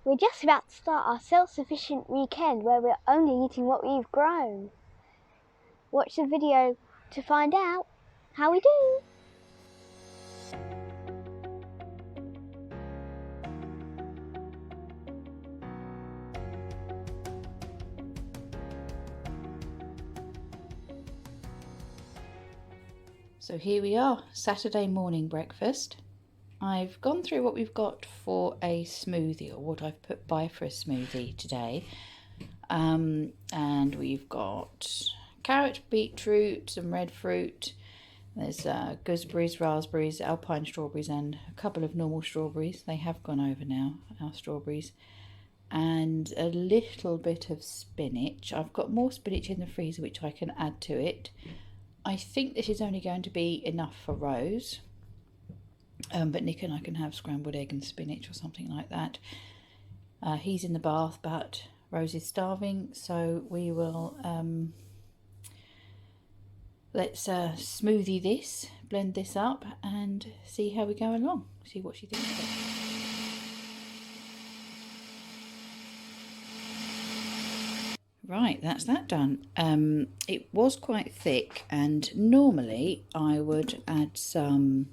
We're just about to start our self-sufficient weekend where we're only eating what we've grown. Watch the video to find out how we do. So here we are, Saturday morning breakfast. I've gone through what we've got for a smoothie, or what I've put by for a smoothie today. And we've got carrot, beetroot, some red fruit. There's gooseberries, raspberries, alpine strawberries, and a couple of normal strawberries. They have gone over now, our strawberries. And a little bit of spinach. I've got more spinach in the freezer which I can add to it. I think this is only going to be enough for Rose, but Nick and I can have scrambled egg and spinach or something like that. He's in the bath, but Rose is starving, so we will let's smoothie this, blend this up, and see how we go along. See what she thinks of it. Right, that's that done. It was quite thick, and normally I would add some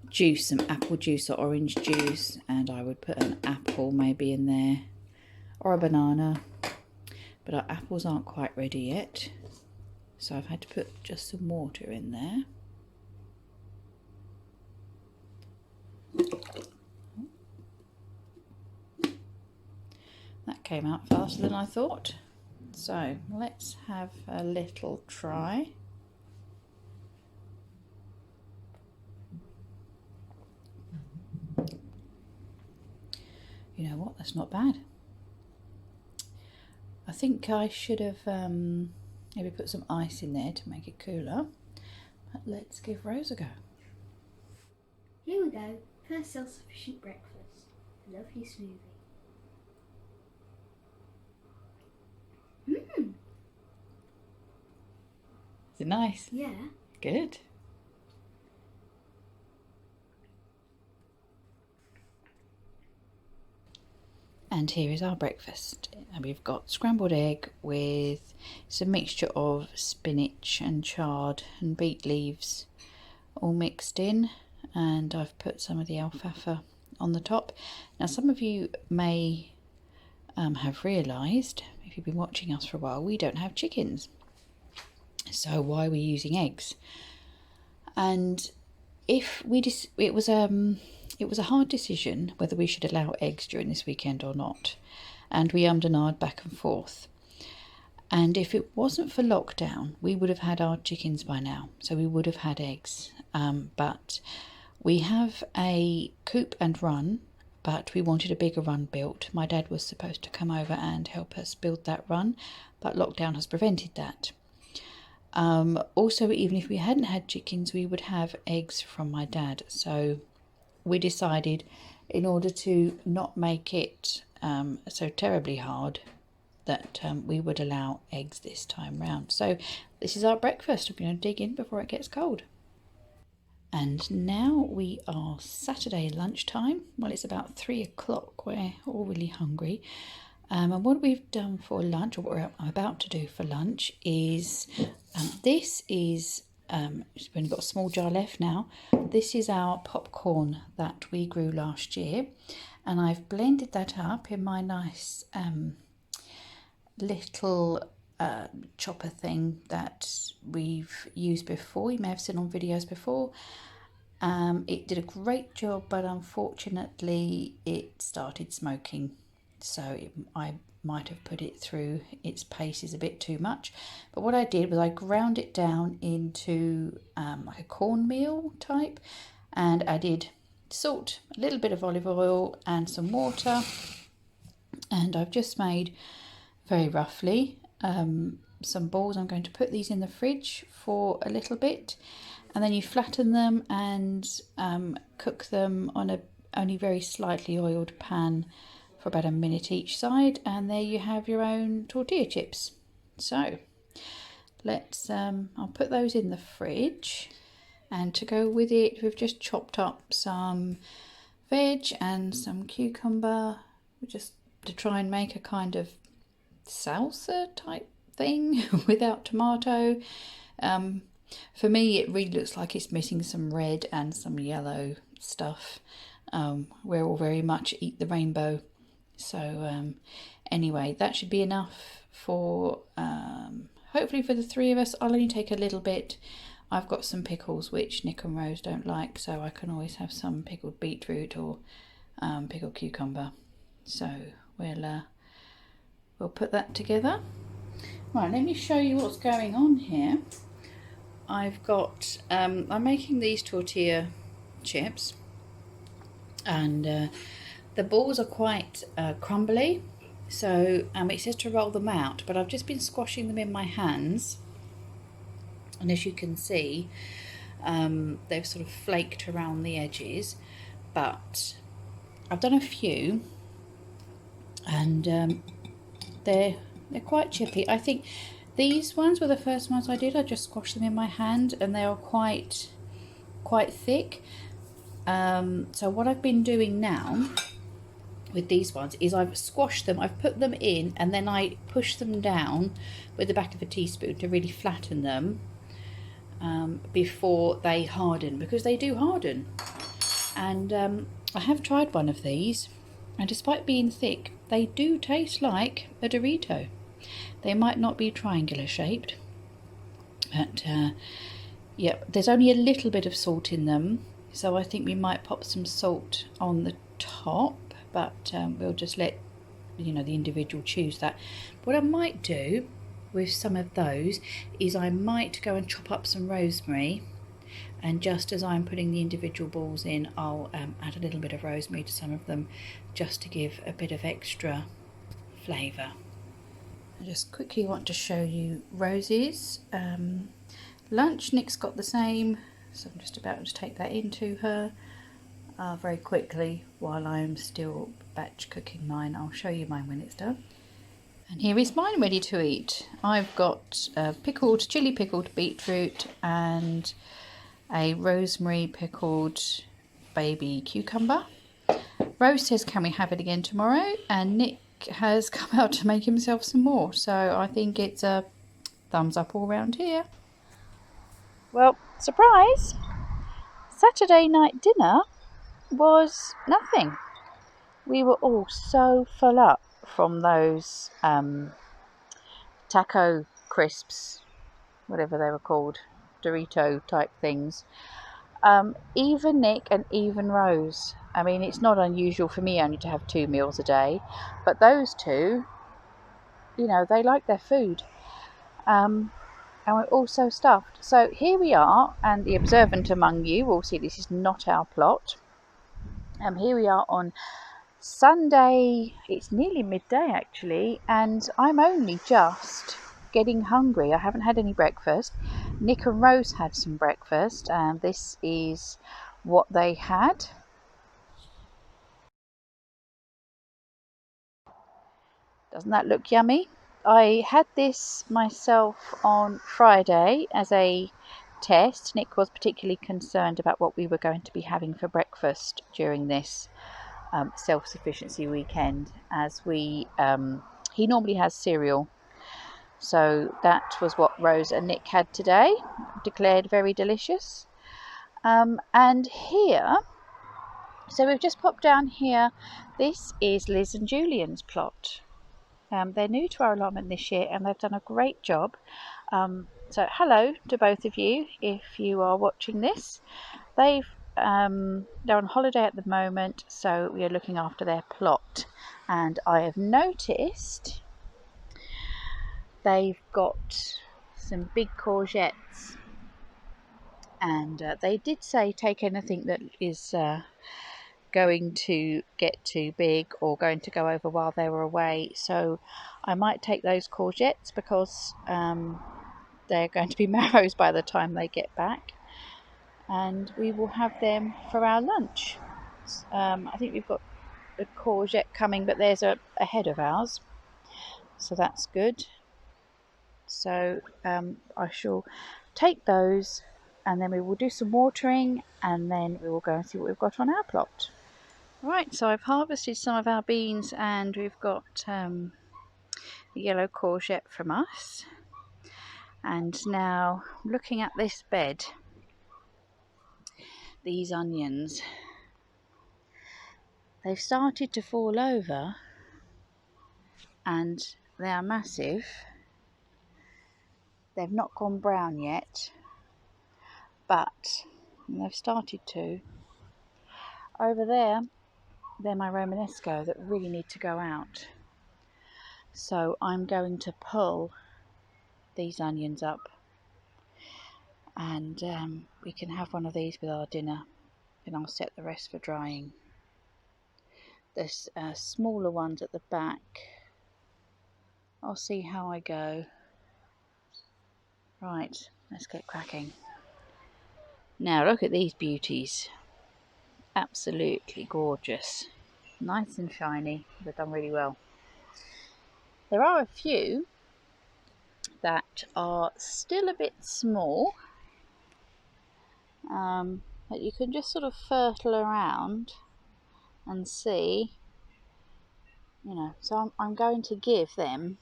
juice, some apple juice or orange juice, and I would put an apple maybe in there, or a banana, but our apples aren't quite ready yet, so I've had to put just some water in there. That came out faster than I thought. So let's have a little try. You know what, that's not bad. I think I should have maybe put some ice in there to make it cooler, but let's give Rose a go. Here we go, first self-sufficient breakfast, a lovely smoothie. Is it nice? Yeah. Good. And here is our breakfast. And we've got scrambled egg with some mixture of spinach and chard and beet leaves all mixed in, and I've put some of the alfalfa on the top. Now some of you may have realised, if you've been watching us for a while, we don't have chickens. So why are we using eggs? And if we it was a hard decision whether we should allow eggs during this weekend or not, and we ummed and ahed back and forth. And if it wasn't for lockdown, we would have had our chickens by now, so we would have had eggs. But we have a coop and run, but we wanted a bigger run built. My dad was supposed to come over and help us build that run, but lockdown has prevented that. Also, even if we hadn't had chickens, we would have eggs from my dad. So we decided, in order to not make it so terribly hard, that we would allow eggs this time round. So this is our breakfast. We're going to dig in before it gets cold. And now we are Saturday lunchtime. Well, it's about 3 o'clock. We're all really hungry. And what we've done for lunch, or what I'm about to do for lunch, is this is, we've only got a small jar left now. This is our popcorn that we grew last year. And I've blended that up in my nice little chopper thing that we've used before. You may have seen on videos before. It did a great job, but unfortunately it started smoking, so I might have put it through its paces a bit too much. But what I did was I ground it down into like a cornmeal type, and added salt, a little bit of olive oil and some water, and I've just made, very roughly, some balls. I'm going to put these in the fridge for a little bit, and then you flatten them and cook them on a only very slightly oiled pan for about a minute each side, and there you have your own tortilla chips. So let's I'll put those in the fridge, and to go with it we've just chopped up some veg and some cucumber just to try and make a kind of salsa type thing without tomato. For me, it really looks like it's missing some red and some yellow stuff. We're all very much eat the rainbow. So anyway, that should be enough for hopefully for the three of us. I'll only take a little bit. I've got some pickles which Nick and Rose don't like, so I can always have some pickled beetroot or pickled cucumber. So we'll put that together. Right, let me show you what's going on here. I've got I'm making these tortilla chips, and the balls are quite crumbly, so it says to roll them out, but I've just been squashing them in my hands, and as you can see, they've sort of flaked around the edges, but I've done a few, and they're quite chippy. I think these ones were the first ones I did. I just squashed them in my hand, and they are quite thick. So what I've been doing now with these ones is I've squashed them, I've put them in, and then I push them down with the back of a teaspoon to really flatten them before they harden, because they do harden. And I have tried one of these, and despite being thick, they do taste like a Dorito. They might not be triangular shaped, but yeah, there's only a little bit of salt in them, so I think we might pop some salt on the top, but we'll just let the individual choose that. What I might do with some of those is I might go and chop up some rosemary, and just as I'm putting the individual balls in, I'll add a little bit of rosemary to some of them, just to give a bit of extra flavour. I just quickly want to show you Rose's lunch. Nick's got the same, so I'm just about to take that into her very quickly while I'm still batch cooking mine. I'll show you mine when it's done. And here is mine ready to eat. I've got chili pickled beetroot and a rosemary pickled baby cucumber. Rose says, can we have it again tomorrow? And Nick has come out to make himself some more. So I think it's a thumbs up all round here. Well, surprise! Saturday night dinner was nothing. We were all so full up from those taco crisps, whatever they were called, Dorito type things. Even Nick and even Rose. I mean, it's not unusual for me only to have 2 meals a day, but those two, they like their food. And we're also stuffed. So here we are, and the observant among you will see this is not our plot. Here we are on Sunday. It's nearly midday actually, and I'm only just getting hungry. I haven't had any breakfast. Nick and Rose had some breakfast, and this is what they had. Doesn't that look yummy? I had this myself on Friday as a test. Nick was particularly concerned about what we were going to be having for breakfast during this self-sufficiency weekend, as he normally has cereal. So that was what Rose and Nick had today, declared very delicious. And here, so we've just popped down here, this is Liz and Julian's plot. They're new to our allotment this year, and they've done a great job. So hello to both of you if you are watching this. They're on holiday at the moment, so we are looking after their plot. And I have noticed they've got some big courgettes, and they did say take anything that is going to get too big or going to go over while they were away. So I might take those courgettes, because they're going to be marrows by the time they get back, and we will have them for our lunch. I think we've got a courgette coming, but there's ahead of ours, so that's good. So I shall take those, and then we will do some watering, and then we will go and see what we've got on our plot. Right, so I've harvested some of our beans and we've got the yellow courgette from us. And now looking at this bed, these onions, they've started to fall over and they are massive. They've not gone brown yet, but they've started to. Over there, they're my Romanesco that really need to go out. So I'm going to pull these onions up and we can have one of these with our dinner, and I'll set the rest for drying. There's smaller ones at the back. I'll see how I go. Right, let's get cracking. Now look at these beauties. Absolutely gorgeous. Nice and shiny. They've done really well. There are a few that are still a bit small, that you can just sort of fertile around and see, you know. So I'm going to give them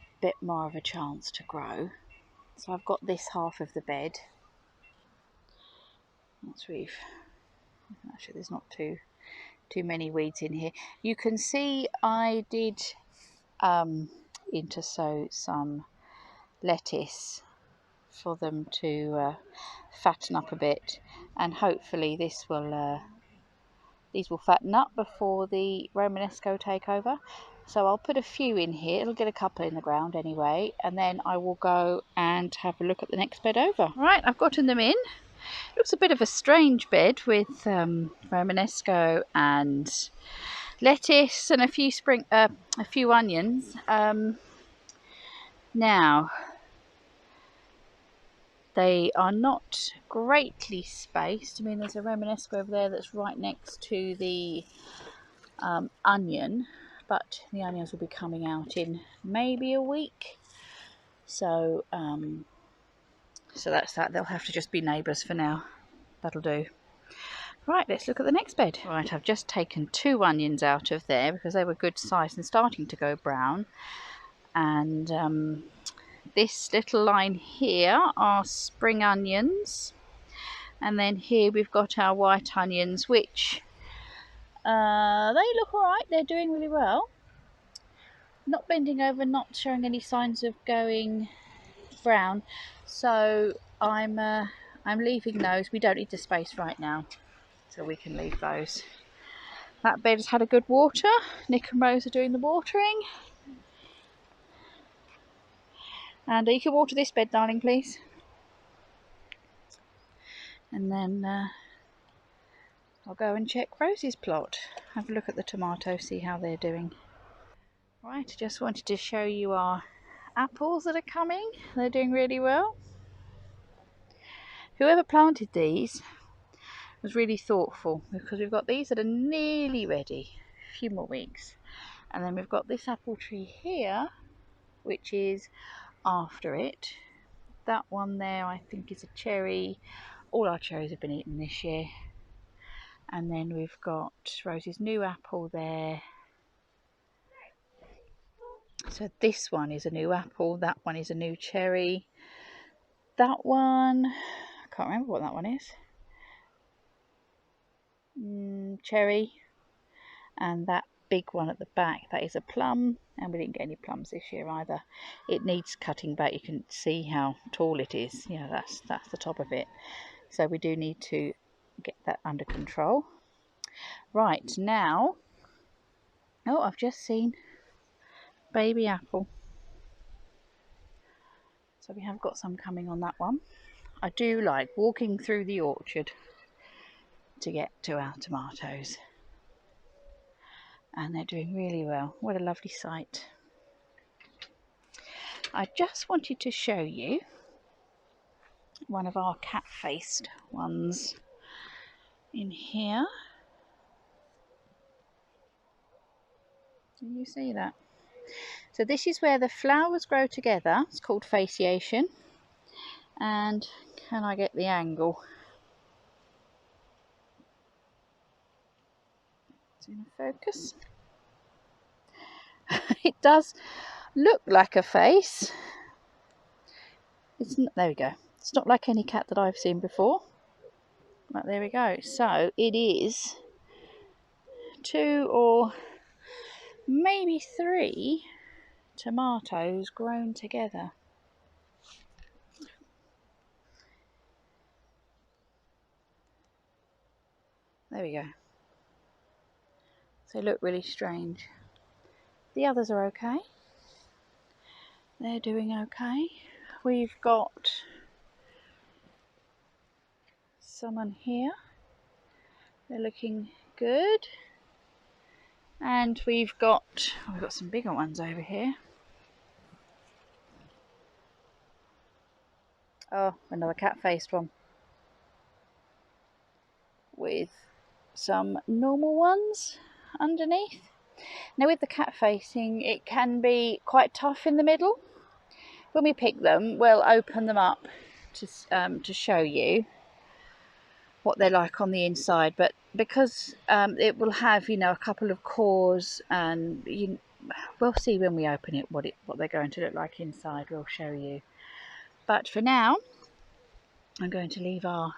a bit more of a chance to grow. So I've got this half of the bed. Actually, there's not too many weeds in here. You can see I did intersow some lettuce for them to fatten up a bit, and hopefully these will fatten up before the Romanesco take over. So I'll put a few in here. It'll get a couple in the ground anyway, and then I will go and have a look at the next bed over. Right, I've gotten them in. Looks a bit of a strange bed with Romanesco and lettuce and a few onions. Now they are not greatly spaced. I mean, there's a Romanesco over there that's right next to the onion, but the onions will be coming out in maybe a week. So so that's that. They'll have to just be neighbours for now. That'll do. Right, let's look at the next bed. Right, I've just taken 2 onions out of there because they were good size and starting to go brown. And this little line here are spring onions. And then here we've got our white onions, which they look alright. They're doing really well. Not bending over, not showing any signs of going brown. So I'm leaving those. We don't need the space right now, so we can leave those. That bed has had a good water. Nick and Rose are doing the watering. And you can water this bed, darling, please. And then I'll go and check Rose's plot. Have a look at the tomatoes, see how they're doing. Right, I just wanted to show you our apples that are coming. They're doing really well. Whoever planted these was really thoughtful, because we've got these that are nearly ready. A few more weeks. And then we've got this apple tree here, which is after it. That one there I think is a cherry. All our cherries have been eaten this year. And then we've got Rose's new apple there. So this one is a new apple, that one is a new cherry. That one, I can't remember what that one is. Cherry. And that big one at the back, that is a plum, and we didn't get any plums this year either. It needs cutting back. You can see how tall it is. Yeah, that's the top of it. So we do need to get that under control. Right, now, oh, I've just seen baby apple. So we have got some coming on that one. I do like walking through the orchard to get to our tomatoes. And they're doing really well. What a lovely sight. I just wanted to show you one of our cat-faced ones in here. Do you see that? So this is where the flowers grow together. It's called fasciation. And can I get the angle? It's in focus. It does look like a face. It's not, there we go. It's not like any cat that I've seen before. Right, there we go. So it is 2 or maybe 3 tomatoes grown together. There we go. They look really strange. The others are okay. They're doing okay. We've got some on here. They're looking good. And we've got some bigger ones over here. Oh, another cat-faced one. With some normal ones underneath. Now with the cat facing, it can be quite tough in the middle. When we pick them, we'll open them up to show you what they're like on the inside, but because it will have, you know, a couple of cores, and we'll see when we open it what they're going to look like inside. We'll show you, but for now I'm going to leave our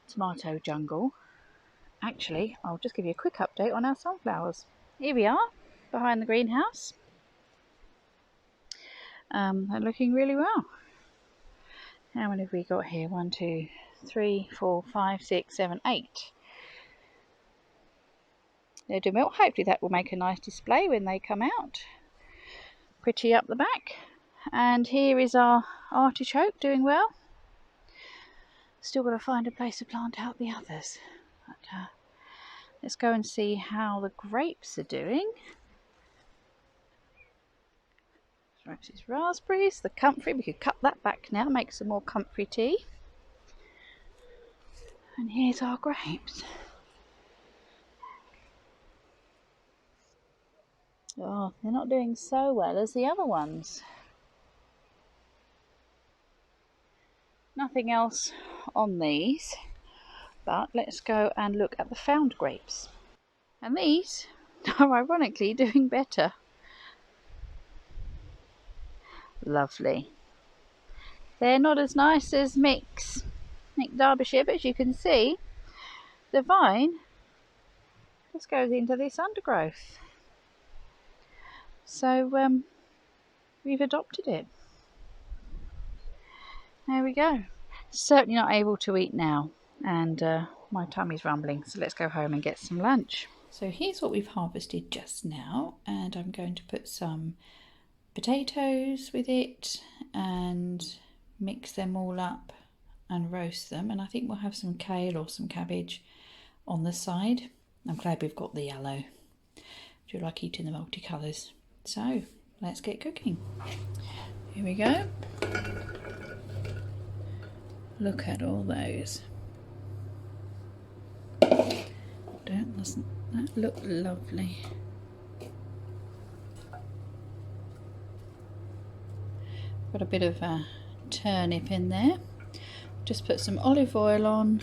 tomato jungle. Actually, I'll just give you a quick update on our sunflowers. Here we are behind the greenhouse. They're looking really well. How many have we got here? 1, 2, 3, 4, 5, 6, 7, 8. They're doing well. Hopefully that will make a nice display when they come out. Pretty up the back. And here is our artichoke doing well. Still got to find a place to plant out the others. But, let's go and see how the grapes are doing. Roses, raspberries, the comfrey. We could cut that back now, make some more comfrey tea. And here's our grapes. Oh, they're not doing so well as the other ones. Nothing else on these, but let's go and look at the found grapes. And these are ironically doing better. Lovely. They're not as nice as Mick Derbyshire, but as you can see, the vine just goes into this undergrowth. So we've adopted it. There we go. Certainly not able to eat now, and my tummy's rumbling, so let's go home and get some lunch. So here's what we've harvested just now, and I'm going to put some potatoes with it and mix them all up and roast them, and I think we'll have some kale or some cabbage on the side. I'm glad we've got the yellow. Do you like eating the multicolours? So let's get cooking. Here we go. Look at all those. Doesn't that look lovely? Got a bit of a turnip in there. Just put some olive oil on,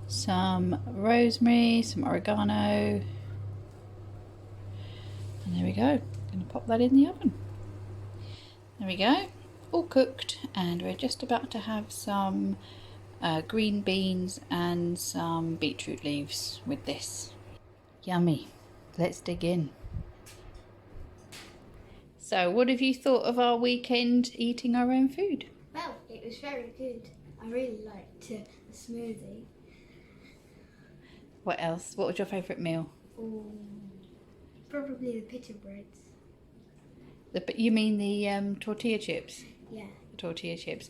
some rosemary, some oregano, and there we go. Going to pop that in the oven. There we go, all cooked, and we're just about to have some green beans and some beetroot leaves with this. Yummy. Let's dig in. So, what have you thought of our weekend eating our own food? Well, it was very good. I really liked the smoothie. What else? What was your favourite meal? Probably the pita breads. You mean the tortilla chips? Yeah. The tortilla chips.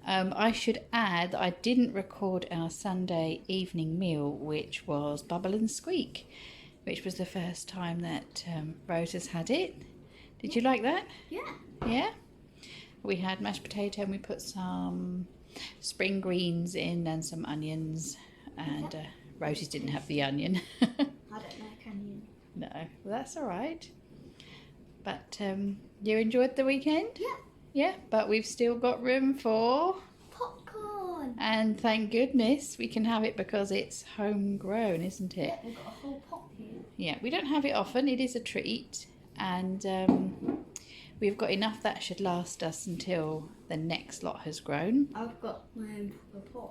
I should add that I didn't record our Sunday evening meal, which was Bubble and Squeak, which was the first time that Rose has had it. Did you like that? Yeah. Yeah? We had mashed potato and we put some spring greens in and some onions, and Rosie didn't have the onion. I don't like onion. No, well, that's all right. But you enjoyed the weekend? Yeah. Yeah, but we've still got room for popcorn. And thank goodness we can have it because it's homegrown, isn't it? Yeah, we've got a whole pot here. Yeah, we don't have it often. It is a treat, and we've got enough that should last us until the next lot has grown. I've got my own proper pot.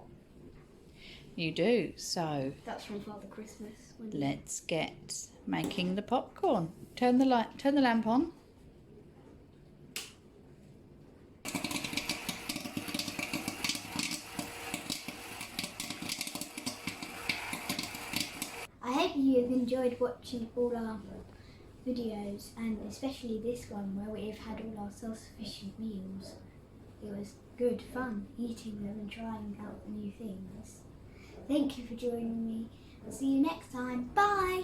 You do, so That's from Father Christmas. let's get making the popcorn. Turn the lamp on. I hope you have enjoyed watching all our videos, and especially this one where we have had all our self-sufficient meals. It was good fun eating them and trying out new things. Thank you for joining me. I'll see you next time. Bye!